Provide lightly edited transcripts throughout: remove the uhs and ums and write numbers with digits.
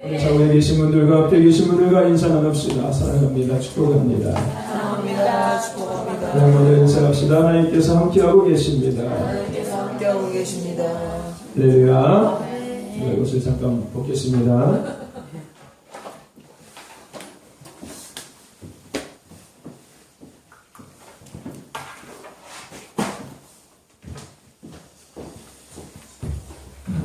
우리 좌우에 계신 분들과 앞에 계신 분들과 인사 나눕시다. 사랑합니다. 축복합니다. 사랑합니다. 축복합니다. 먼저 인사합시다. 하나님께서 함께하고 계십니다. 하나님께서 함께하고 계십니다. 할렐루야. 이것을 잠깐 보겠습니다.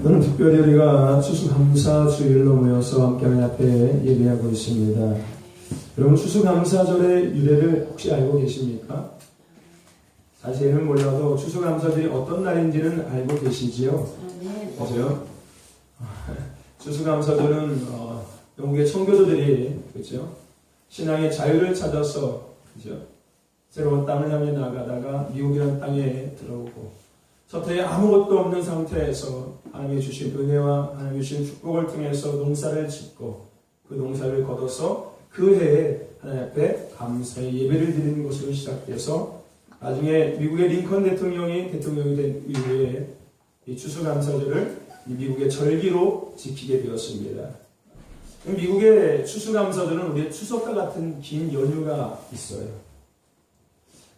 오늘 특별히 우리가 추수감사 주일로 모여서 함께 하나님 앞에 예배하고 있습니다. 여러분, 추수감사절의 유래를 혹시 알고 계십니까? 자세히는 몰라도 추수감사절이 어떤 날인지는 알고 계시지요? 맞아요? 추수감사절은 영국의 청교도들이, 그렇죠? 신앙의 자유를 찾아서, 그렇죠? 새로운 땅을 향해 나가다가 미국이라는 땅에 들어오고 서태에 아무것도 없는 상태에서 하나님이 주신 은혜와 하나님이 주신 축복을 통해서 농사를 짓고 그 농사를 거둬서 그 해에 하나님 앞에 감사의 예배를 드리는 것으로 시작돼서 나중에 미국의 링컨 대통령이 된 이후에 이 추수감사절을 미국의 절기로 지키게 되었습니다. 미국의 추수감사절은 우리의 추석과 같은 긴 연휴가 있어요.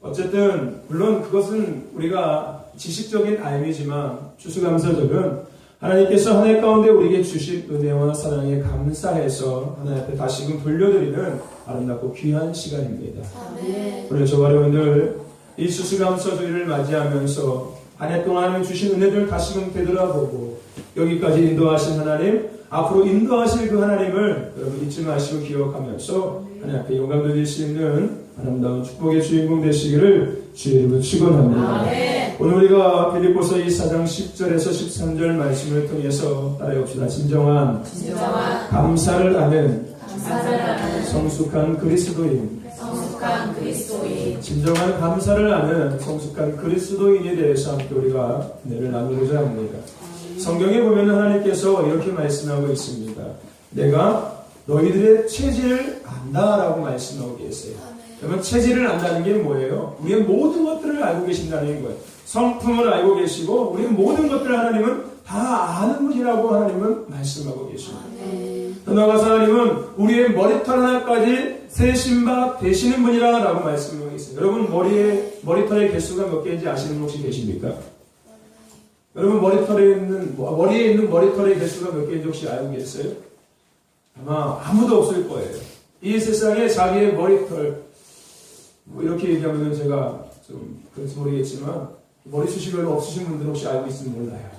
어쨌든 물론 그것은 우리가 지식적인 알미지만 추수감사절은 하나님께서 한 해 가운데 우리에게 주신 은혜와 사랑에 감사해서 하나님 앞에 다시금 돌려드리는 아름답고 귀한 시간입니다. 그래서 저와 여러분들 이 추수감사절을 맞이하면서 한 해 동안 하나님 주신 은혜를 다시금 되돌아보고 여기까지 인도하신 하나님, 앞으로 인도하실 그 하나님을 여러분 잊지 마시고 기억하면서 하나님 앞에 영광 돌릴 수 있는 아름다운 축복의 주인공 되시기를 주의 이름으로 축원합니다. 오늘 우리가 빌립보서 4장 10절에서 13절 말씀을 통해서 따라해봅시다. 진정한 감사를 하는 성숙한 그리스도인. 진정한 감사를 하는 성숙한 그리스도인에 대해서 함께 우리가 은혜를 나누고자 합니다. 성경에 보면 하나님께서 이렇게 말씀하고 있습니다. 내가 너희들의 체질을 안다라고 말씀하고 계세요. 그러면 체질을 안다는 게 뭐예요? 우리의 모든 것들을 알고 계신다는 거예요. 성품을 알고 계시고 우리의 모든 것들을 하나님은 다 아는 분이라고 하나님은 말씀하고 계십니다. 더 나아가서 하나님은 우리의 머리털 하나까지 세신 바 되시는 분이라고 말씀하고 있습니다. 여러분 머리털의 개수가 몇 개인지 아시는 분 혹시 계십니까? 여러분 머리에 있는 머리털의 개수가 몇 개인지 혹시 알고 계세요? 아마 아무도 없을 거예요. 이 세상에 자기의 머리털 이렇게 얘기하면 제가 좀 그런지 모르겠지만 머리숱이 별로 없으신 분들 혹시 알고 있으면 몰라요.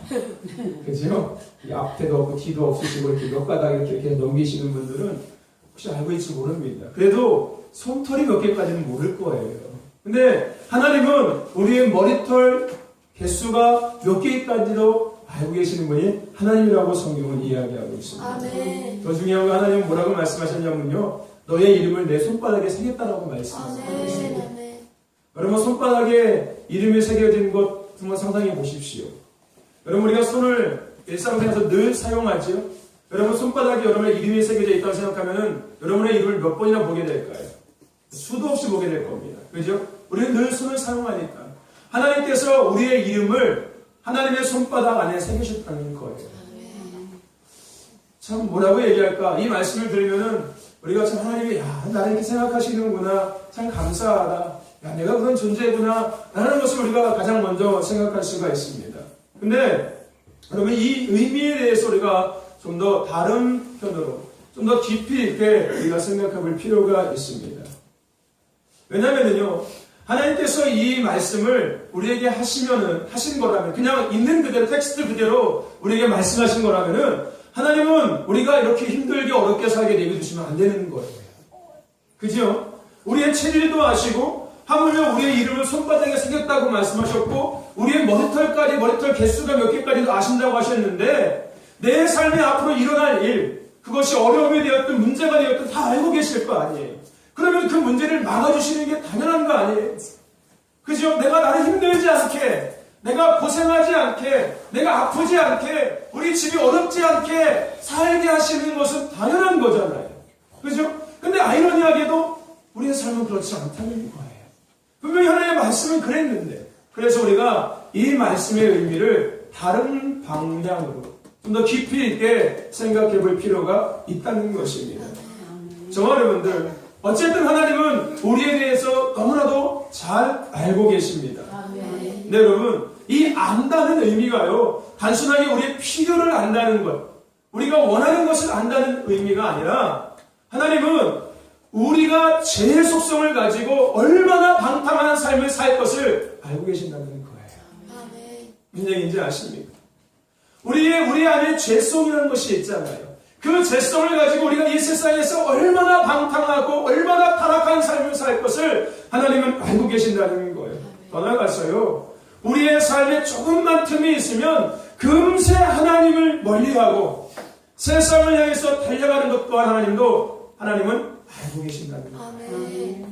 그죠? 앞에도 없고 뒤도 없으시고 이렇게 몇 가닥 이렇게 넘기시는 분들은 혹시 알고 있을지 모릅니다. 그래도 손털이 몇 개까지는 모를 거예요. 근데 하나님은 우리의 머리털 개수가 몇 개까지도 알고 계시는 분이 하나님이라고 성경은 이야기하고 있습니다. 더 중요한 건 하나님은 뭐라고 말씀하셨냐면요. 너의 이름을 내 손바닥에 새겼다라고 말씀하셨습니다. 여러분 손바닥에 이름이 새겨진 것 한번 상상해 보십시오. 여러분 우리가 손을 일상생활에서 늘 사용하죠. 여러분 손바닥에 여러분의 이름이 새겨져 있다고 생각하면 여러분의 이름을 몇 번이나 보게 될까요? 수도 없이 보게 될 겁니다. 그죠? 우리는 늘 손을 사용하니까 하나님께서 우리의 이름을 하나님의 손바닥 안에 새기셨다는 거예요. 참 뭐라고 얘기할까? 이 말씀을 들으면은 우리가 참 하나님이 나를 이렇게 생각하시는구나, 참 감사하다, 내가 그런 존재구나 라는 것을 우리가 가장 먼저 생각할 수가 있습니다. 근데 여러분 이 의미에 대해서 우리가 좀 더 다른 편으로 좀 더 깊이 있게 우리가 생각해 볼 필요가 있습니다. 왜냐면은요, 하나님께서 이 말씀을 우리에게 하신 거라면, 그냥 있는 그대로, 텍스트 그대로 우리에게 말씀하신 거라면은, 하나님은 우리가 이렇게 힘들게 어렵게 살게 내버려주시면 안 되는 거예요. 그죠? 우리의 체질도 아시고, 하물며 우리의 이름을 손바닥에 새겼다고 말씀하셨고, 우리의 머리털 개수가 몇 개까지도 아신다고 하셨는데, 내 삶에 앞으로 일어날 일, 그것이 어려움이 되었든 문제가 되었든 다 알고 계실 거 아니에요. 그러면 그 문제를 막아주시는 게 당연한 거 아니에요? 그죠? 내가 나를 힘들지 않게, 내가 고생하지 않게, 내가 아프지 않게, 우리 집이 어렵지 않게 살게 하시는 것은 당연한 거잖아요. 그죠? 근데 아이러니하게도 우리의 삶은 그렇지 않다는 거예요. 분명히 하나님의 말씀은 그랬는데, 그래서 우리가 이 말씀의 의미를 다른 방향으로 좀 더 깊이 있게 생각해 볼 필요가 있다는 것입니다. 정말 여러분들, 어쨌든 하나님은 우리에 대해서 너무나도 잘 알고 계십니다. 네, 여러분, 이 안다는 의미가요, 단순하게 우리의 필요를 안다는 것, 우리가 원하는 것을 안다는 의미가 아니라, 하나님은 우리가 죄의 속성을 가지고 얼마나 방탕한 삶을 살 것을 알고 계신다는 거예요. 무슨 얘기인지 아십니까? 우리 안에 죄성이라는 것이 있잖아요. 그 죄성을 가지고 우리가 이 세상에서 얼마나 방탕하고 얼마나 타락한 삶을 살 것을 하나님은 알고 계신다는 거예요. 더 나아가서요, 우리의 삶에 조금만 틈이 있으면 금세 하나님을 멀리하고 세상을 향해서 달려가는 것 또한 하나님은 알고 계신다는 거예요.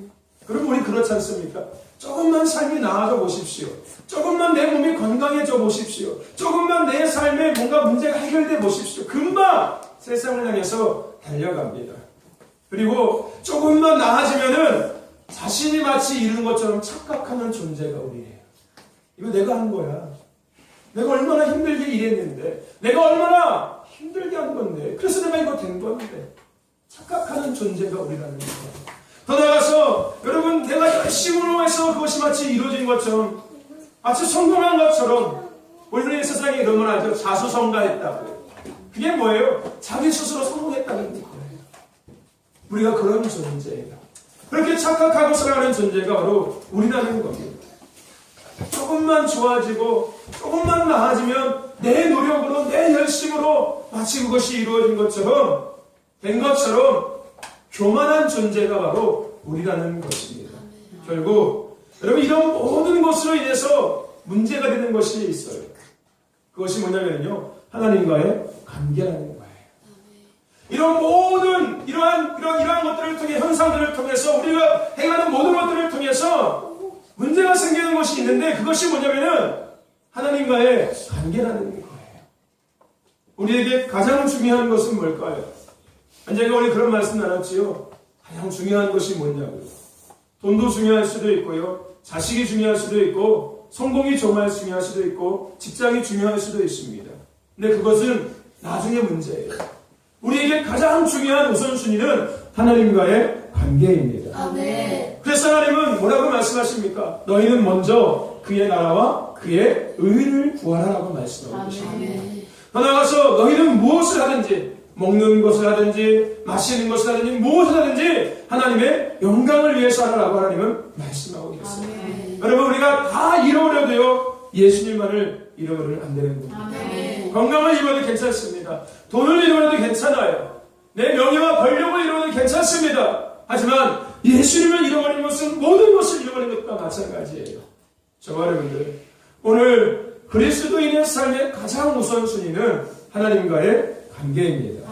그럼 우리 그렇지 않습니까? 조금만 삶이 나아져 보십시오. 조금만 내 몸이 건강해져 보십시오. 조금만 내 삶에 뭔가 문제가 해결돼 보십시오. 금방 세상을 향해서 달려갑니다. 그리고 조금만 나아지면은 자신이 마치 이룬 것처럼 착각하는 존재가 우리예요. 이거 내가 한 거야. 내가 얼마나 힘들게 일했는데, 내가 얼마나 힘들게 한 건데, 그래서 내가 이거 된 건데, 착각하는 존재가 우리라는 거예요. 더 나아가서 여러분, 내가 열심으로 해서 그것이 마치 이루어진 것처럼, 마치 성공한 것처럼, 우리는 이 세상에 이런 걸 하죠. 자수성가했다고요. 그게 뭐예요? 자기 스스로 성공했다는 거예요. 우리가 그런 존재예요. 그렇게 착각하고 살아가는 존재가 바로 우리라는 겁니다. 조금만 좋아지고 조금만 나아지면 내 노력으로, 내 열심으로 마치 그것이 이루어진 것처럼, 된 것처럼 교만한 존재가 바로 우리라는 것입니다. 결국 여러분, 이런 모든 것으로 인해서 문제가 되는 것이 있어요. 그것이 뭐냐면요, 하나님과의 관계라는 거예요. 이런 모든 이러한 것들을 통해, 현상들을 통해서, 우리가 행하는 모든 것들을 통해서 문제가 생기는 것이 있는데, 그것이 뭐냐면은 하나님과의 관계라는 거예요. 우리에게 가장 중요한 것은 뭘까요? 제가 우리 그런 말씀 나눴지요. 가장 중요한 것이 뭐냐고요. 돈도 중요할 수도 있고요, 자식이 중요할 수도 있고, 성공이 정말 중요할 수도 있고, 직장이 중요할 수도 있습니다. 근데 그것은 나중의 문제예요. 우리에게 가장 중요한 우선순위는 하나님과의 관계입니다. 아멘. 그래서 하나님은 뭐라고 말씀하십니까? 너희는 먼저 그의 나라와 그의 의를 구하라라고 말씀하고 계십니다. 더 나아가서 너희는 무엇을 하든지, 먹는 것을 하든지 마시는 것을 하든지 무엇을 하든지 하나님의 영광을 위해서 하라라고 하나님은 말씀하고 계십니다. 여러분, 우리가 다 잃어버려도요, 예수님만을 잃어버리면 안 되는 겁니다. 아멘. 건강을 잃어도 괜찮습니다. 돈을 잃어도 괜찮아요. 내 명예와 권력을 잃어도 괜찮습니다. 하지만 예수님을 잃어버린 것은 모든 것을 잃어버린 것과 마찬가지예요. 저와 여러분들, 오늘 그리스도인의 삶의 가장 우선순위는 하나님과의 관계입니다.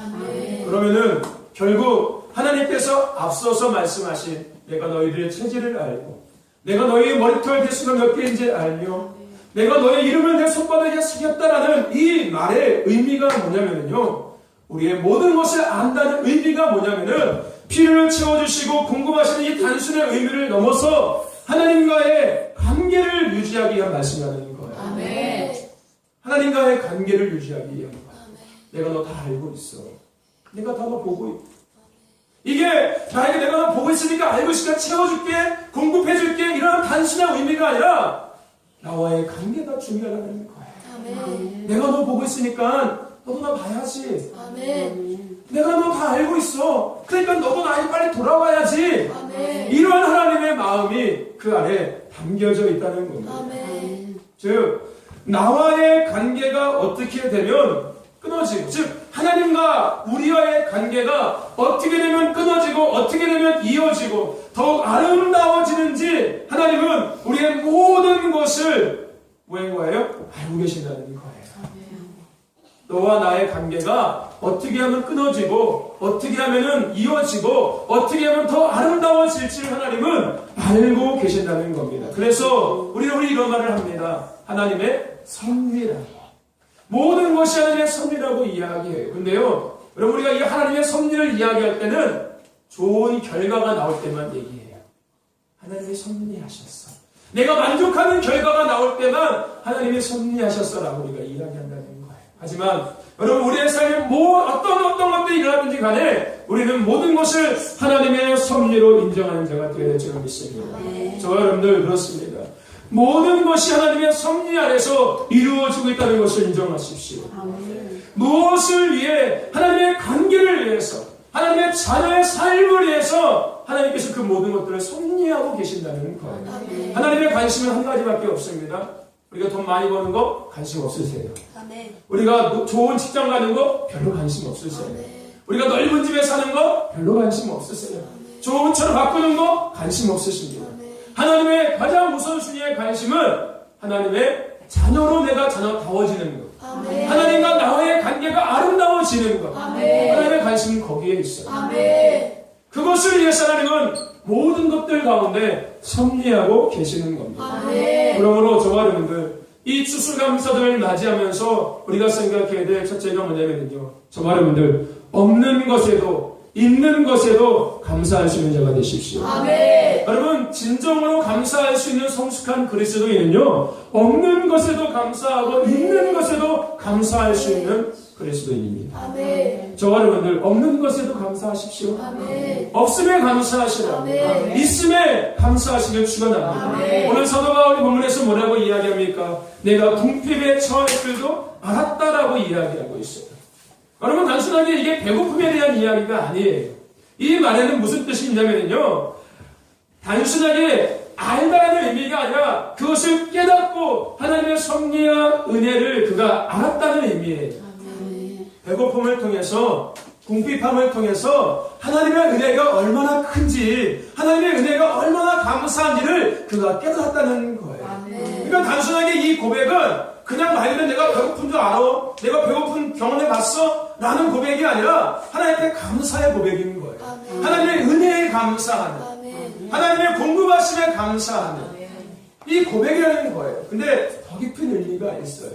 그러면은 결국 하나님께서 앞서서 말씀하신 내가 너희들의 체질을 알고, 내가 너희의 머리털 개수가 몇 개인지 알며, 내가 너의 이름을 내 손바닥에 새겼다라는 이 말의 의미가 뭐냐면요, 우리의 모든 것을 안다는 의미가 뭐냐면은 필요를 채워주시고 궁금하시는 이 단순의 의미를 넘어서 하나님과의 관계를 유지하기 위한 말씀이라는 거예요. 아멘. 하나님과의 관계를 유지하기 위한 거예요. 내가 너 다 알고 있어. 내가 다 너 보고 있고. 이게 나에게 내가 너 보고 있으니까 알고 있으니까 채워줄게, 공급해줄게, 이런 단순한 의미가 아니라 나와의 관계가 중요하다는 거예요. 아멘. 내가 너 보고 있으니까 너도 나 봐야지. 아멘. 내가 너 다 알고 있어. 그러니까 너도 나에게 빨리 돌아와야지. 아멘. 이러한 하나님의 마음이 그 안에 담겨져 있다는 겁니다. 아멘. 즉, 나와의 관계가 어떻게 되면 끊어지고, 즉 하나님과 우리와의 관계가 어떻게 되면 끊어지고 어떻게 되면 이어지고 더욱 아름다워지는지 하나님은 우리의 모든 것을 뭐예요? 알고 계신다는 거예요. 너와 나의 관계가 어떻게 하면 끊어지고 어떻게 하면 이어지고 어떻게 하면 더 아름다워질지를 하나님은 알고 계신다는 겁니다. 그래서 우리는 이런 말을 합니다. 하나님의 섭리라고. 모든 것이 하나님의 섭리라고 이야기해요. 근데요, 여러분, 우리가 이 하나님의 섭리를 이야기할 때는 좋은 결과가 나올 때만 얘기해요. 하나님이 섭리하셨어. 내가 만족하는 결과가 나올 때만 하나님이 섭리하셨어라고 우리가 이야기한다는 거예요. 하지만 여러분, 우리의 삶에 어떤 것들이 일어나든지 간에 우리는 모든 것을 하나님의 섭리로 인정하는 자가 되어야 될 줄 믿습니다. 저와 여러분들 그렇습니다. 모든 것이 하나님의 섭리 아래서 이루어지고 있다는 것을 인정하십시오. 무엇을 위해? 하나님의 관계를 위해서, 하나님의 자녀의 삶을 위해서 하나님께서 그 모든 것들을 섭리하고 계신다는 거예요. 하나님의 관심은 한 가지밖에 없습니다. 우리가 돈 많이 버는 거 관심 없으세요. 우리가 좋은 직장 가는 거 별로 관심 없으세요. 우리가 넓은 집에 사는 거 별로 관심 없으세요. 좋은 차로 바꾸는 거 관심 없으십니다. 하나님의 가장 우선순위의 관심은 하나님의 자녀로 내가 자녀다워지는 것, 하나님과 나와의 관계가 아름다워지는 것, 하나님의 관심은 거기에 있어요. 그것을 위해서 하나님은 모든 것들 가운데 섭리하고 계시는 겁니다. 그러므로 저와 여러분들, 이 추수감사절을 맞이하면서 우리가 생각해야 될 첫째가 뭐냐면요, 저와 여러분들, 없는 것에도 있는 것에도 감사할 수 있는 자가 되십시오. 여러분, 진정으로 감사할 수 있는 성숙한 그리스도인은요, 없는 것에도 감사하고 있는 것에도 감사할 수 있는 그리스도인입니다. 저와 여러분들, 없는 것에도 감사하십시오. 없음에 감사하시라. 있음에 감사하시길 축원합니다. 오늘 사도 바울이 본문에서 뭐라고 이야기합니까? 내가 궁핍에 처할 줄도 알았다라고 이야기하고 있어요. 여러분, 단순하게 이게 배고픔에 대한 이야기가 아니에요. 이 말에는 무슨 뜻이 있냐면요, 단순하게 알다라는 의미가 아니라 그것을 깨닫고 하나님의 섭리와 은혜를 그가 알았다는 의미예요. 배고픔을 통해서, 궁핍함을 통해서 하나님의 은혜가 얼마나 큰지, 하나님의 은혜가 얼마나 감사한지를 그가 깨달았다는 거예요. 그러니까 단순하게 이 고백은 그냥 말 그대로 내가 배고픈 줄 알아, 내가 배고픈 경험해 봤어 라는 고백이 아니라 하나님께 감사의 고백인 거예요. 하나님의 은혜에 감사하는, 하나님의 공급하심에 감사하는 이 고백이라는 거예요. 근데 더 깊은 의미가 있어요.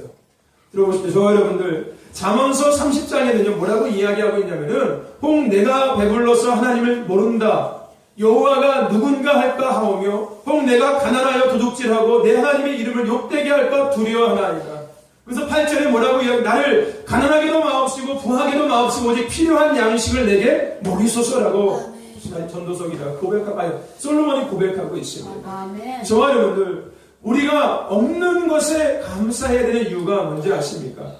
들어보십시오. 저와 여러분들, 잠언서 30장에는요 뭐라고 이야기하고 있냐면은, 혹 내가 배불러서 하나님을 모른다, 여호와가 누군가 할까 하오며, 혹 내가 가난하여 도둑질하고 내 하나님의 이름을 욕되게 할까 두려워하나이다. 그래서 8절에 뭐라고 이야기, 나를 가난하게도 마옵시고 부하게도 마옵시고 오직 필요한 양식을 내게 먹이소서라고 전도석이다 고백하고, 솔로몬이 고백하고 있습니다. 저와 여러분들, 우리가 없는 것에 감사해야 되는 이유가 뭔지 아십니까?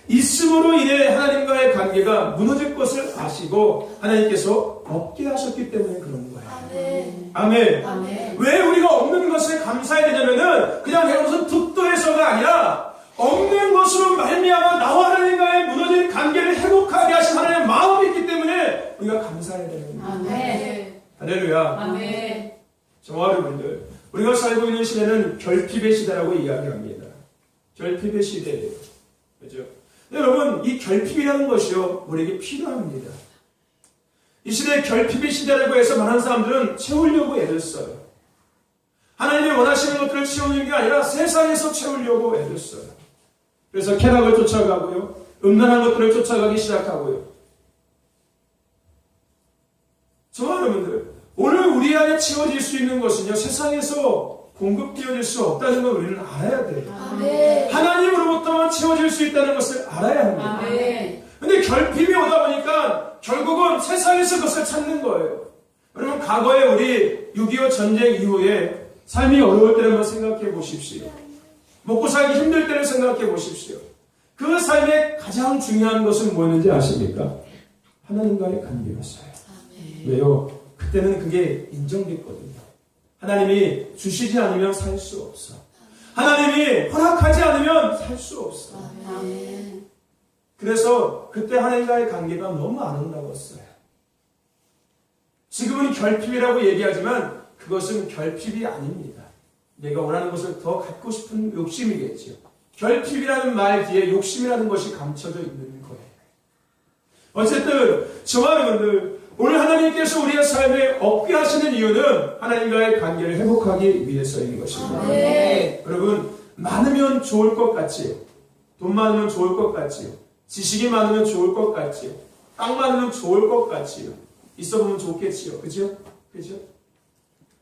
있음으로 인해 하나님과의 관계가 무너질 것을 아시고 하나님께서 없게 하셨기 때문에 그런 거예요. 아멘. 왜 우리가 없는 것에 감사해야 되냐면은 그냥 내가 무슨 득도해서가 아니라 없는 것으로 말미암아 나와 하나님과의 무너진 관계를 회복하게 하신 하나님의 마음이 있기 때문에 우리가 감사해야 되는 거예요. 할렐루야. 저와 여러분들, 우리가 살고 있는 시대는 결핍의 시대라고 이야기합니다. 결핍의 시대예요. 그렇죠? 여러분, 이 결핍이라는 것이요, 우리에게 필요합니다. 이 시대에 결핍의 시대라고 해서 많은 사람들은 채우려고 애를 써요. 하나님이 원하시는 것들을 채우는 게 아니라 세상에서 채우려고 애를 써요. 그래서 쾌락을 쫓아가고요, 음란한 것들을 쫓아가기 시작하고요. 저와 여러분들, 오늘 우리 안에 채워질 수 있는 것은요, 세상에서 공급되어질 수 없다는 걸 우리는 알아야 돼요. 하나님으로부터만 채워질 수 있다는 것을 알아야 합니다. 근데 결핍이 오다 보니까 결국은 세상에서 그것을 찾는 거예요. 여러분, 과거에 우리 6.25 전쟁 이후에 삶이 어려울 때를 한번 생각해 보십시오. 먹고 살기 힘들 때를 생각해 보십시오. 그 삶의 가장 중요한 것은 뭐였는지 아십니까? 하나님과의 관계였어요. 왜요? 그때는 그게 인정됐거든요. 하나님이 주시지 않으면 살 수 없어. 하나님이 허락하지 않으면 살 수 없어. 그래서 그때 하나님과의 관계가 너무 아름다웠어요. 지금은 결핍이라고 얘기하지만 그것은 결핍이 아닙니다. 내가 원하는 것을 더 갖고 싶은 욕심이겠죠. 결핍이라는 말 뒤에 욕심이라는 것이 감춰져 있는 거예요. 어쨌든 저와 여러분들, 오늘 하나님께서 우리의 삶에 없게 하시는 이유는 하나님과의 관계를 회복하기 위해서인 것입니다. 여러분, 많으면 좋을 것 같지요. 돈 많으면 좋을 것 같지요. 지식이 많으면 좋을 것 같지요. 땅 많으면 좋을 것 같지요. 있어보면 좋겠지요. 그죠? 그죠?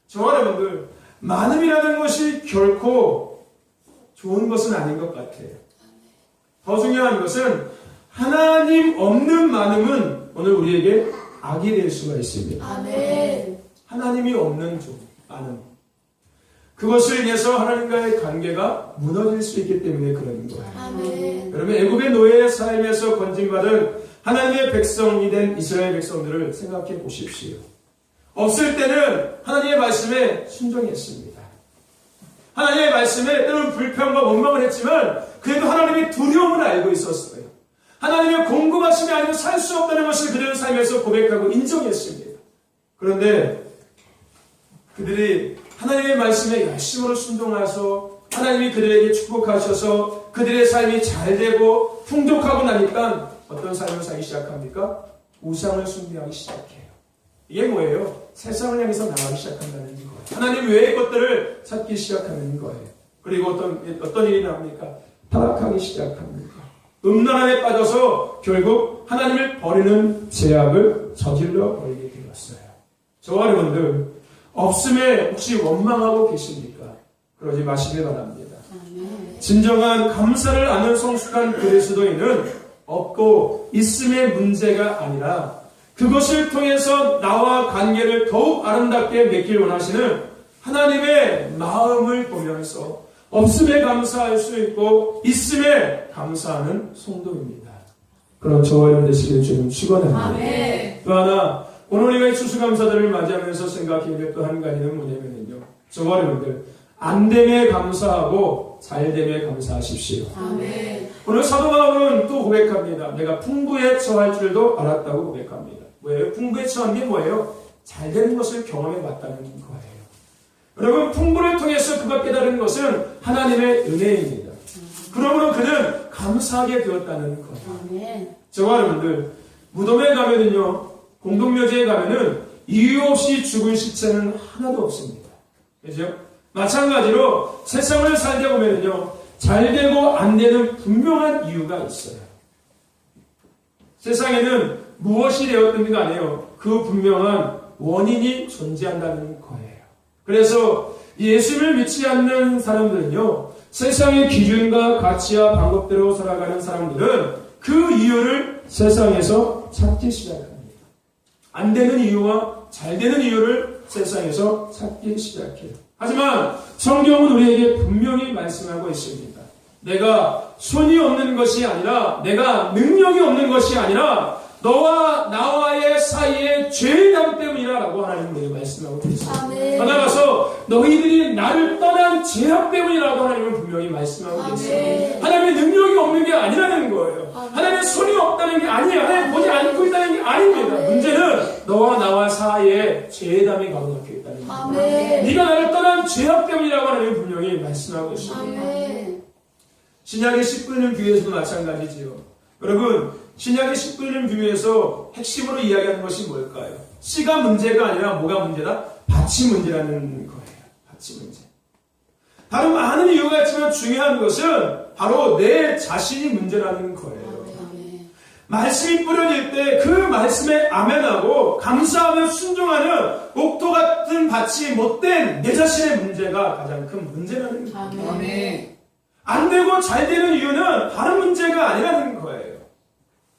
저와 여러분들, 많음이라는 것이 결코 좋은 것은 아닌 것 같아요. 더 중요한 것은 하나님 없는 많음은 오늘 우리에게 악이 될 수가 있습니다. 아멘. 하나님이 없는 많음. 그것을 인해서 하나님과의 관계가 무너질 수 있기 때문에 그런 거예요. 아멘. 여러분, 애굽의 노예의 삶에서 건진받은 하나님의 백성이 된 이스라엘 백성들을 생각해 보십시오. 없을 때는 하나님의 말씀에 순종했습니다. 하나님의 말씀에 때로는 불평과 원망을 했지만 그래도 하나님의 두려움을 알고 있었어요. 하나님의 공급하심이 아니면 살 수 없다는 것을 그들은 삶에서 고백하고 인정했습니다. 그런데 그들이 하나님의 말씀에 열심으로 순종해서 하나님이 그들에게 축복하셔서 그들의 삶이 잘 되고 풍족하고 나니까 어떤 삶을 살기 시작합니까? 우상을 숭배하기 시작해요. 이게 뭐예요? 세상을 향해서 나가기 시작한다는 거예요. 하나님 외의 것들을 찾기 시작하는 거예요. 그리고 어떤 일이 나옵니까? 타락하기 시작합니다. 음란함에 빠져서 결국 하나님을 버리는 죄악을 저질러 버리게 되었어요. 저와 여러분들 없음에 혹시 원망하고 계십니까? 그러지 마시길 바랍니다. 아멘. 진정한 감사를 아는 성숙한 그리스도인은 없고 있음의 문제가 아니라 그것을 통해서 나와 관계를 더욱 아름답게 맺길 원하시는 하나님의 마음을 보면서 없음에 감사할 수 있고 있음에 감사하는 성도입니다. 그런 저와 여러분 되시길 주님 축원합니다. 아멘. 또 하나 오늘 우리가 이 추수감사절을 맞이하면서 생각해야 될 또 한 가지는 뭐냐면요. 저와 여러분들 안됨에 감사하고 잘됨에 감사하십시오. 아멘. 오늘 사도 바울은 또 고백합니다. 내가 풍부에 처할 줄도 알았다고 고백합니다. 왜요? 풍부에 처한 게 뭐예요? 잘 되는 것을 경험해 봤다는 거예요. 여러분 풍부를 통해서 그가 깨달은 것은 하나님의 은혜입니다. 그러므로 그는 감사하게 되었다는 거예요. 아멘. 저와 여러분들 무덤에 가면은요, 공동묘지에 가면은 이유 없이 죽은 시체는 하나도 없습니다. 그죠? 마찬가지로 세상을 살다 보면은요, 잘 되고 안 되는 분명한 이유가 있어요. 세상에는 무엇이 되었든 간에요, 그 분명한 원인이 존재한다는 거예요. 그래서 예수를 믿지 않는 사람들은요, 세상의 기준과 가치와 방법대로 살아가는 사람들은 그 이유를 세상에서 찾기 시작합니다. 안 되는 이유와 잘 되는 이유를 세상에서 찾기 시작해요. 하지만 성경은 우리에게 분명히 말씀하고 있습니다. 내가 손이 없는 것이 아니라, 내가 능력이 없는 것이 아니라 너와 나와의 사이에 죄담 때문이라고 하나님은 우리에게 말씀하고 있습니다. 아멘. 더 나아가서 너희들이 나를 떠난 죄악 때문이라고 하나님은 분명히 말씀하고 있습니다. 하나님의 능력이 없는 게 아니라는 거예요. 하나님의 손이 없다는 게 아니에요. 하나님 보지 않고 있다는 게 아닙니다. 문제는 너와 나와 사이에 죄담이 가로막혀 있다는 거예요. 아멘. 네가 나를 떠난 죄악 때문이라고 하나님은 분명히 말씀하고 있습니다. 아멘. 신약의 씨 뿌리는 비유에서도 마찬가지지요. 여러분, 신약의 씨 뿌리는 비유에서 핵심으로 이야기하는 것이 뭘까요? 씨가 문제가 아니라 뭐가 문제다? 밭이 문제라는 거예요. 밭이 문제. 다른 많은 이유가 있지만 중요한 것은 바로 내 자신이 문제라는 거예요. 아멘. 말씀이 뿌려질 때 그 말씀에 아멘하고 감사하며 순종하는 옥토 같은 밭이 못된 내 자신의 문제가 가장 큰 문제라는 거예요. 아멘. 안 되고 잘 되는 이유는 다른 문제가 아니라는 거예요.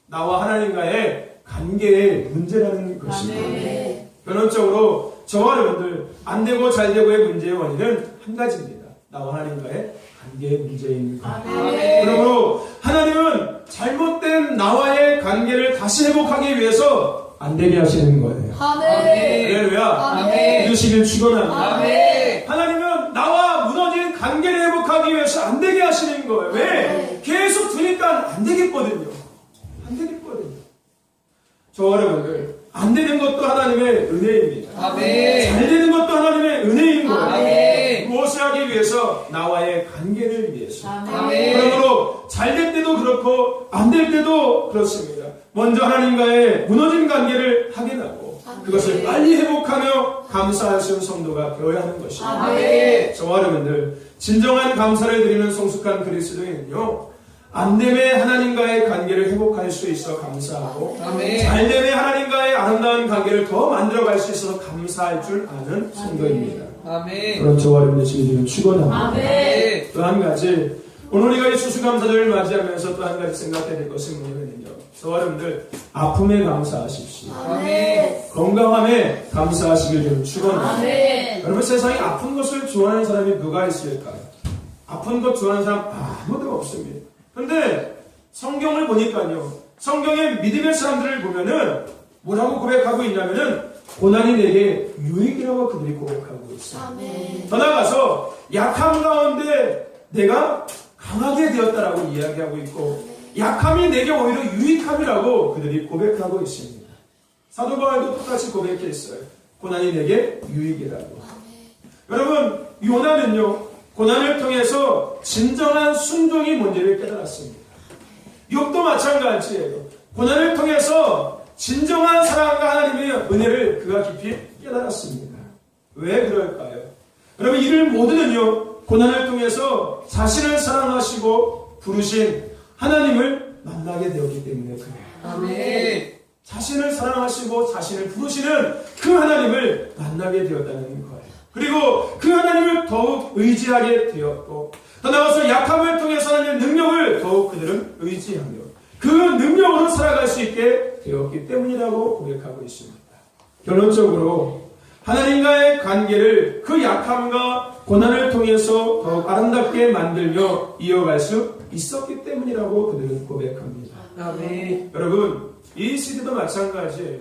나와 하나님과의 관계의 문제라는 것입니다. 아멘. 결론적으로 저와 여러분들 안 되고 잘 되고의 문제의 원인은 한 가지입니다. 나와 하나님과의 관계의 문제인 거예요. 아멘. 그러므로 하나님은 잘못된 나와의 관계를 다시 회복하기 위해서 안 되게 하시는 거예요. 아멘. 할렐루야. 아멘. 믿으시길 축원합니다. 아멘. 하나님은 나와 무너진 관계를 회복하기 위해서 안 되게 하시는 거예요. 왜? 아멘. 계속 두니까 안 되겠거든요. 안 되겠거든요. 저와 여러분들 안 되는 것도 하나님의 은혜입니다. 아멘. 잘 되는 것도 하나님의 은혜인 거예요. 아멘. 무엇을 하기 위해서? 나와의 관계를 위해서. 아멘. 그러므로 잘 될 때도 그렇고 안 될 때도 그렇습니다. 먼저 하나님과의 무너진 관계를 확인하고 그것을 빨리 회복하며 감사할 수 있는 성도가 되어야 하는 것입니다. 아멘. 저와 여러분들 진정한 감사를 드리는 성숙한 그리스도인은요, 안됨에 하나님과의 관계를 회복할 수 있어 감사하고 아멘. 잘됨에 하나님과의 아름다운 관계를 더 만들어갈 수 있어서 감사할 줄 아는 성도입니다. 아멘. 그런 저와 여러분의 지금 축원합니다. 아멘. 또 한 가지, 오늘 우리가 이 추수감사절을 맞이하면서 또 한 가지 생각해야 될 것은 뭐냐면요, 저와 여러분들 아픔에 감사하십시오. 아멘. 건강함에 감사하시길 좀 축원합니다. 아멘. 여러분 세상에 아픈 것을 좋아하는 사람이 누가 있을까요? 아픈 것 좋아하는 사람 아무도 없습니다. 그런데 성경을 보니까요. 성경의 믿음의 사람들을 보면은 뭐라고 고백하고 있냐면은 고난이 내게 유익이라고 그들이 고백하고 있어요. 아멘. 더 나아가서 약함 가운데 내가 강하게 되었다라고 이야기하고 있고 약함이 내게 오히려 유익함이라고 그들이 고백하고 있습니다. 사도 바울도 똑같이 고백했어요. 고난이 내게 유익이라고. 여러분 요나는요 고난을 통해서 진정한 순종이 뭔지를 깨달았습니다. 욥도 마찬가지예요. 고난을 통해서 진정한 사랑과 하나님의 은혜를 그가 깊이 깨달았습니다. 왜 그럴까요? 여러분 이들 모두는요 고난을 통해서 자신을 사랑하시고 부르신 하나님을 만나게 되었기 때문에 그래요. 아멘. 자신을 사랑하시고 자신을 부르시는 그 하나님을 만나게 되었다는 거예요. 그리고 그 하나님을 더욱 의지하게 되었고 더 나아가서 약함을 통해서 하나님의 능력을 더욱 그들은 의지하며 그 능력으로 살아갈 수 있게 되었기 때문이라고 고백하고 있습니다. 결론적으로 하나님과의 관계를 그 약함과 고난을 통해서 더욱 아름답게 만들며 이어갈 수 있었기 때문이라고 그들은 고백합니다. 아멘. 여러분 이 시대도 마찬가지예요.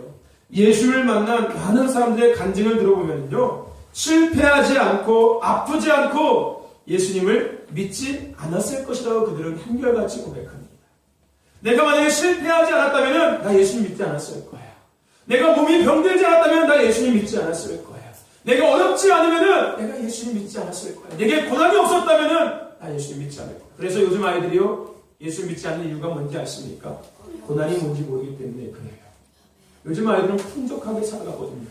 예수를 만난 많은 사람들의 간증을 들어보면요 실패하지 않고 아프지 않고 예수님을 믿지 않았을 것이라고 그들은 한결같이 고백합니다. 내가 만약에 실패하지 않았다면 나 예수님 믿지 않았을 거야. 내가 몸이 병들지 않았다면 나 예수님 믿지 않았을 거야. 내가 어렵지 않으면 내가 예수님 믿지 않았을 거야. 내게 고난이 없었다면 나 예수님 믿지 않을 거야. 그래서 요즘 아이들이요 예수 믿지 않는 이유가 뭔지 아십니까? 고난이 뭔지 모르기 때문에 그래요. 요즘 아이들은 풍족하게 살아가거든요.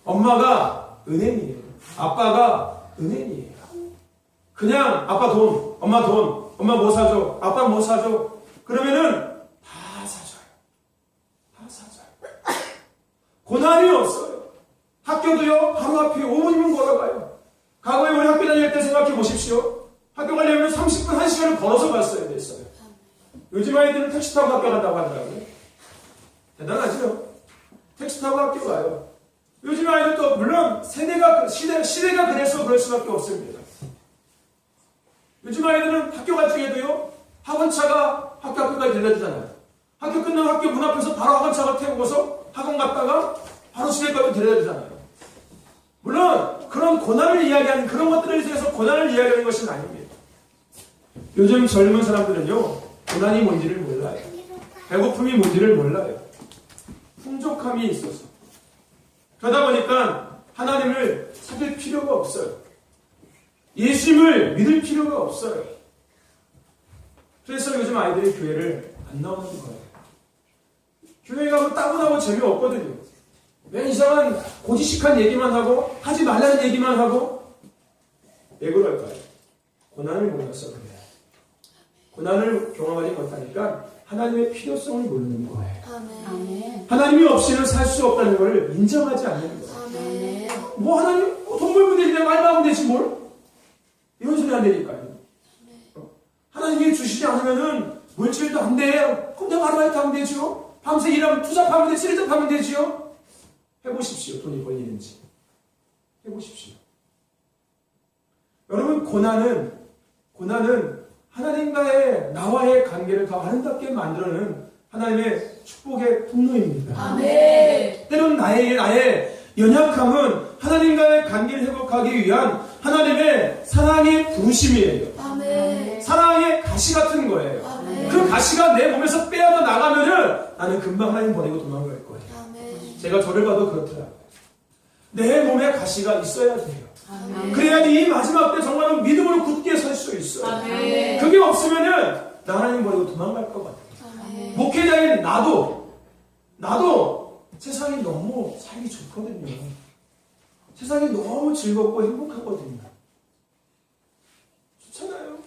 엄마가 은행이에요. 아빠가 은행이에요. 그냥 아빠 돈, 엄마 뭐 사줘, 아빠 뭐 사줘. 그러면은 다 사줘요. 다 사줘요. 고난이 없어요. 학교도요 하루 앞에 5분이면 걸어가요. 과거에 우리 학교 다닐 때 생각해 보십시오. 학교 가려면 30분, 1시간을 걸어서 갔어야 됐어요. 요즘 아이들은 택시 타고 학교 간다고 하더라고요. 대단하죠? 택시 타고 학교 가요. 요즘 아이들도 물론 시대가 그래서 그럴 수밖에 없습니다. 요즘 아이들은 학교 갈 중에도요 학원차가 학교 앞까지 데려다주잖아요. 학교 끝나면 학교 문 앞에서 바로 학원차가 태우고서 학원 갔다가 바로 집에까지 데려다주잖아요. 물론 그런 고난을 이야기하는 그런 것들에 대해서 고난을 이야기하는 것은 아닙니다. 요즘 젊은 사람들은요 고난이 뭔지를 몰라요. 배고픔이 뭔지를 몰라요. 풍족함이 있어서 그러다 보니까 하나님을 찾을 필요가 없어요. 예수님을 믿을 필요가 없어요. 그래서 요즘 아이들이 교회를 안 나오는 거예요. 교회 가면 따분하고 재미없거든요. 왜 이상한 고지식한 얘기만 하고 하지 말라는 얘기만 하고 왜 그럴까요? 고난을 몰라서 그래요. 고난을 경험하지 못하니까 하나님의 필요성을 모르는 거예요. 아멘. 하나님이 없이는 살 수 없다는 걸 인정하지 않는 거예요. 아멘. 뭐 하나님 돈 벌면 되지 내 말만 하면 되지 뭘? 이런 소리 안 되니까요. 하나님이 주시지 않으면은 물질도 안 돼. 그럼 내가 아르바이트 하면 되죠. 밤새 일하면 투잡하면 되지, 쓰리잡하면 되지요. 해보십시오. 돈이 벌리는지. 해보십시오. 여러분 고난은 하나님과의 나와의 관계를 더 아름답게 만들어내는 하나님의 축복의 통로입니다. 아멘. 때론 나의 연약함은 하나님과의 관계를 회복하기 위한 하나님의 사랑의 부르심이에요. 아멘. 사랑의 가시 같은 거예요. 아멘. 그 가시가 내 몸에서 빼앗아 나가면은 나는 금방 하나님 버리고 도망갈 거예요. 아멘. 제가 저를 봐도 그렇더라고요. 내 몸에 가시가 있어야 돼요. 아멘. 그래야지 이 마지막 때 정말로 믿음으로 굳게 설 수 있어요. 아멘. 그게 없으면은 나 하나님 버리고 도망갈 것 같아요. 아멘. 목회자인 나도 세상이 너무 살기 좋거든요. 세상이 너무 즐겁고 행복하거든요. 좋잖아요.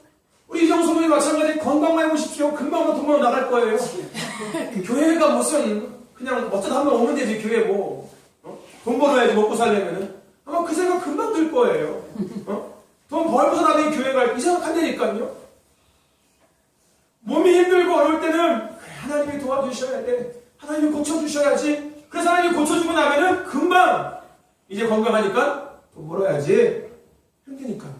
우리 이정소문이 마찬가지 건강만 해보십시오. 금방 돈으로 나갈 거예요. 교회가 무슨 그냥 어쩌다 한번 오면 되지. 교회 뭐 돈 벌어야지 먹고 살려면은 아마 그 생각 금방 들 거예요. 돈 벌고서 나중에 교회 갈 이 생각 한다니까요. 몸이 힘들고 어려울 때는 그래, 하나님이 도와주셔야 돼. 하나님이 고쳐주셔야지. 그래서 하나님이 고쳐주고 나면은 금방 이제 건강하니까 돈 벌어야지. 힘드니까요.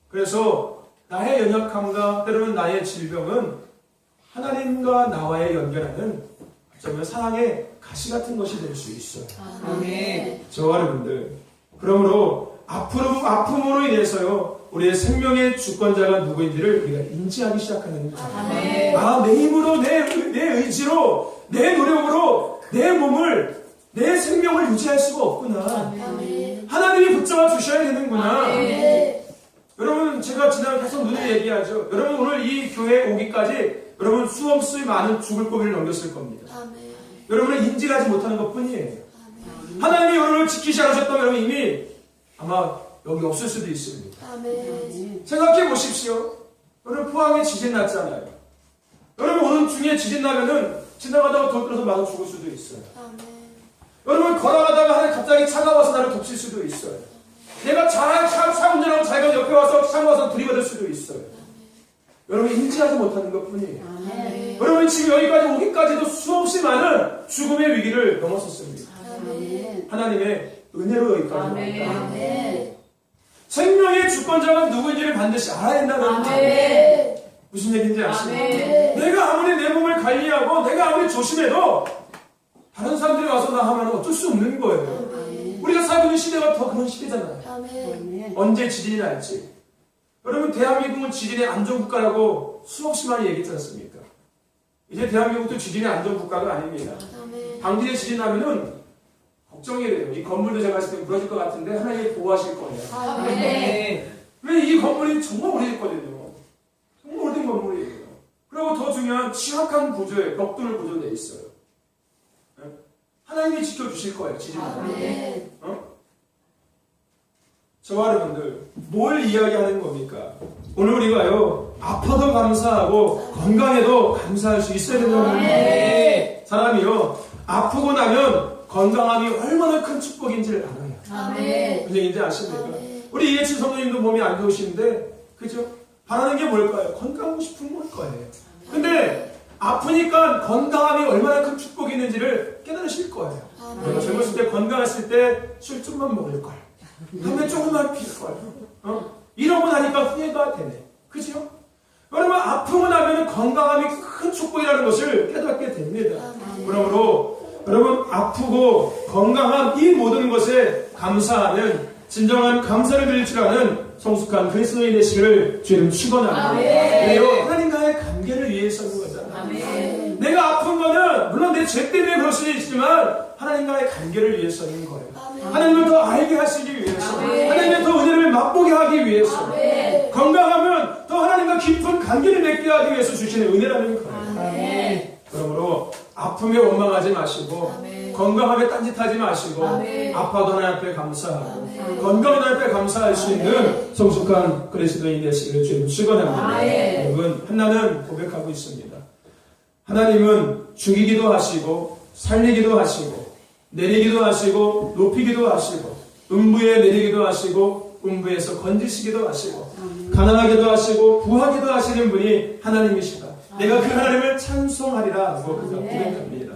그래서 나의 연약함과 때로는 나의 질병은 하나님과 나와의 연결하는 어쩌면 사랑의 가시 같은 것이 될 수 있어요. 아멘. 저와 여러분들, 그러므로 아픔으로 인해서요 우리의 생명의 주권자가 누구인지를 우리가 인지하기 시작하는 거예요. 아멘. 아, 내 힘으로, 내 의지로, 내 노력으로 내 몸을, 내 생명을 유지할 수가 없구나. 아멘. 하나님이 붙잡아 주셔야 되는구나. 아멘. 여러분, 제가 지난 계속 눈에 얘기하죠. 여러분, 오늘 이 교회에 오기까지 여러분 수없이 많은 죽을 고비를 넘겼을 겁니다. 여러분은 인지하지 못하는 것 뿐이에요. 하나님이 여러분을 지키지 않으셨다면 여러분 이미 아마 여기 없을 수도 있습니다. 생각해 보십시오. 여러분 포항에 지진 났잖아요. 여러분 오는 중에 지진 나면은 지나가다가 돌 들어서 맞아 죽을 수도 있어요. 여러분 걸어가다가 하늘 갑자기 차가 와서 나를 덮칠 수도 있어요. 내가 차 운전하고 자기가 옆에 와서 차가 와서 들이받을 수도 있어요. 여러분 인지하지 못하는 것 뿐이에요. 여러분 지금 여기까지 오기까지도 수없이 많은 죽음의 위기를 넘었었습니다. 하나님의 은혜로 여기까지 왔다. 생명의 주권자가 누구인지를 반드시 알아야 된다는 거예요. 무슨 얘기인지 아십니까? 내가 아무리 내 몸을 관리하고 내가 아무리 조심해도 다른 사람들이 와서 나 하면 어쩔 수 없는 거예요. 우리가 살고 있는 시대가 더 그런 시대잖아요. 언제 지진이 날지. 여러분 대한민국은 지진의 안전국가라고 수없이 많이 얘기했지 않습니까? 이제 대한민국도 지진의 안전국가가 아닙니다. 당진에 지진 나면은 걱정이 돼요. 이 건물도 제가 봤을 때 무너질 것 같은데 하나님이 보호하실 거예요. 왜 이 건물이 정말 오래됐거든요. 정말 오래된 건물이에요. 그리고 더 중요한 취약한 구조에 벽돌 구조되어 있어요. 하나님이 지켜주실 거예요. 지진 나면. 저와 여러분들 뭘 이야기하는 겁니까? 오늘 우리가요 아파도 감사하고 건강해도 감사할 수 있어야 된다는 거예요. 사람이요 아프고 나면 건강함이 얼마나 큰 축복인지를 알아요. 무슨 얘기인지 아십니까? 우리 이해춘 성도님도 몸이 안 좋으신데 그죠? 바라는 게 뭘까요? 건강하고 싶은 걸 거예요. 근데 아프니까 건강함이 얼마나 큰 축복이 있는지를 깨달으실 거예요. 내가 젊었을 때 건강했을 때 술 좀만 먹을 걸. 담배 조금만 필 걸. 이러고 나니까 후회가 되네. 그죠? 여러분 아프고 나면 건강함이 큰 축복이라는 것을 깨닫게 됩니다. 그러므로 여러분 아프고 건강한 이 모든 것에 감사하는 진정한 감사를 드릴 줄 아는 성숙한 그리스도인이 되시기를 주님 축원합니다. 왜요? 하나님과의 관계를 위해서인 거잖아요. 내가 아픈 거는 물론 내 죄 때문에 그럴 수도 있지만 하나님과의 관계를 위해서인 거예요. 하나님을 더 알게 하시기 위해서, 하나님의 더 은혜를 맛보게 하기 위해서, 건강하면 더 하나님과 깊은 관계를 맺게 하기 위해서 주시는 은혜라는 거예요. 그러므로 아픔에 원망하지 마시고 건강함에 딴짓하지 마시고 아파도 하나님 앞에 감사하고 건강한 하나님 앞에 감사할 수 있는 성숙한 그리스도인이 되시기를 주님 축원합니다. 여러분 하나는 고백하고 있습니다. 하나님은 죽이기도 하시고 살리기도 하시고 내리기도 하시고 높이기도 하시고 음부에 내리기도 하시고 음부에서 건지시기도 하시고 가난하기도 하시고 부하기도 하시는 분이 하나님이시다. 내가 그 하나님을 찬송하리라 하고 고백합니다.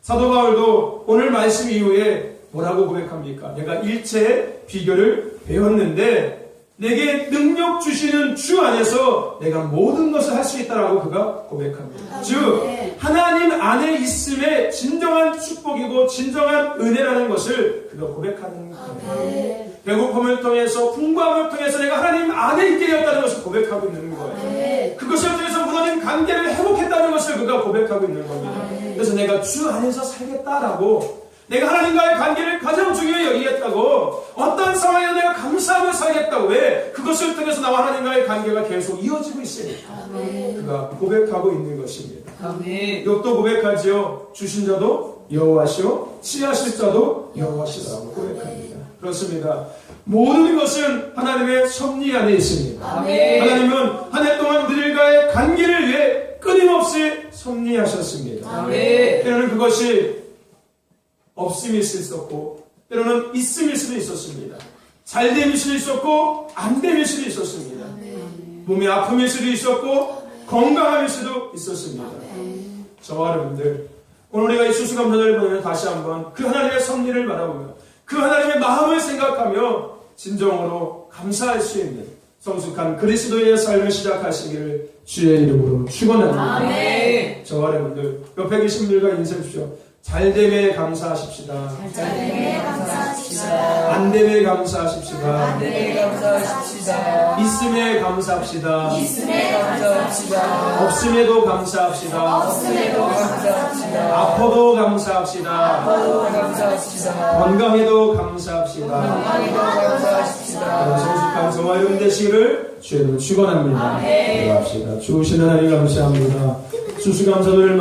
사도 바울도 오늘 말씀 이후에 뭐라고 고백합니까? 내가 일체의 비결을 배웠는데 내게 능력 주시는 주 안에서 내가 모든 것을 할 수 있다라고 그가 고백합니다. 즉 하나님 안에 있음에 진정한 축복이고 진정한 은혜라는 것을 그가 고백하는 거예요. 배고픔을 통해서 풍부함을 통해서 내가 하나님 안에 있게 되었다는 것을 고백하고 있는 거예요. 그것을 통해서 무너진 관계를 회복했다는 것을 그가 고백하고 있는 겁니다. 그래서 내가 주 안에서 살겠다라고 내가 하나님과의 관계를 가장 중요히 여기겠다고 어떤 상황에서 내가 감사하며 살겠다고 왜 그것을 통해서 나와 하나님과의 관계가 계속 이어지고 있으니까 그가 고백하고 있는 것입니다. 욥도 고백하지요. 주신 자도 여호와시오 취하실 자도 여호와시라고 고백합니다. 그렇습니다. 모든 것은 하나님의 섭리 안에 있습니다. 하나님은 한 해 동안 우리들과의 관계를 위해 끊임없이 섭리하셨습니다. 때로는 그것이 없음일 수 있었고 때로는 있음일 수도 있었습니다. 잘됨일 수도 있었고 안됨일 수도 있었습니다. 몸의 아픔일 수도 있었고 건강함일 수도 있었습니다. 저와 여러분들, 오늘 우리가 이 수수감사절을 보내면 다시 한번 그 하나님의 섭리를 바라보며 그 하나님의 마음을 생각하며 진정으로 감사할 수 있는 성숙한 그리스도의 삶을 시작하시기를 주의 이름으로 축원합니다. 아멘. 저와 여러분들, 옆에 계신 분들과 인사해 주십시오. 잘됨에 감사하십시다. 잘됨에 감사하십시다. 안됨에 감사하십시다. 안됨에 감사하십시다. 있음에 감사합시다. 있음에 감사합시다. 없음에도 감사합시다. 없음에도 감사합시다. 아파도 감사합시다. 아파도 감사합시다. 건강에도 감사합시다. 건강에도 감사합시다. 성숙한 저와 여러분 되시기를 주의 이름으로 축원합니다. 아멘. 기도합시다. 주시는 하나님 감사합니다. 수수감사도를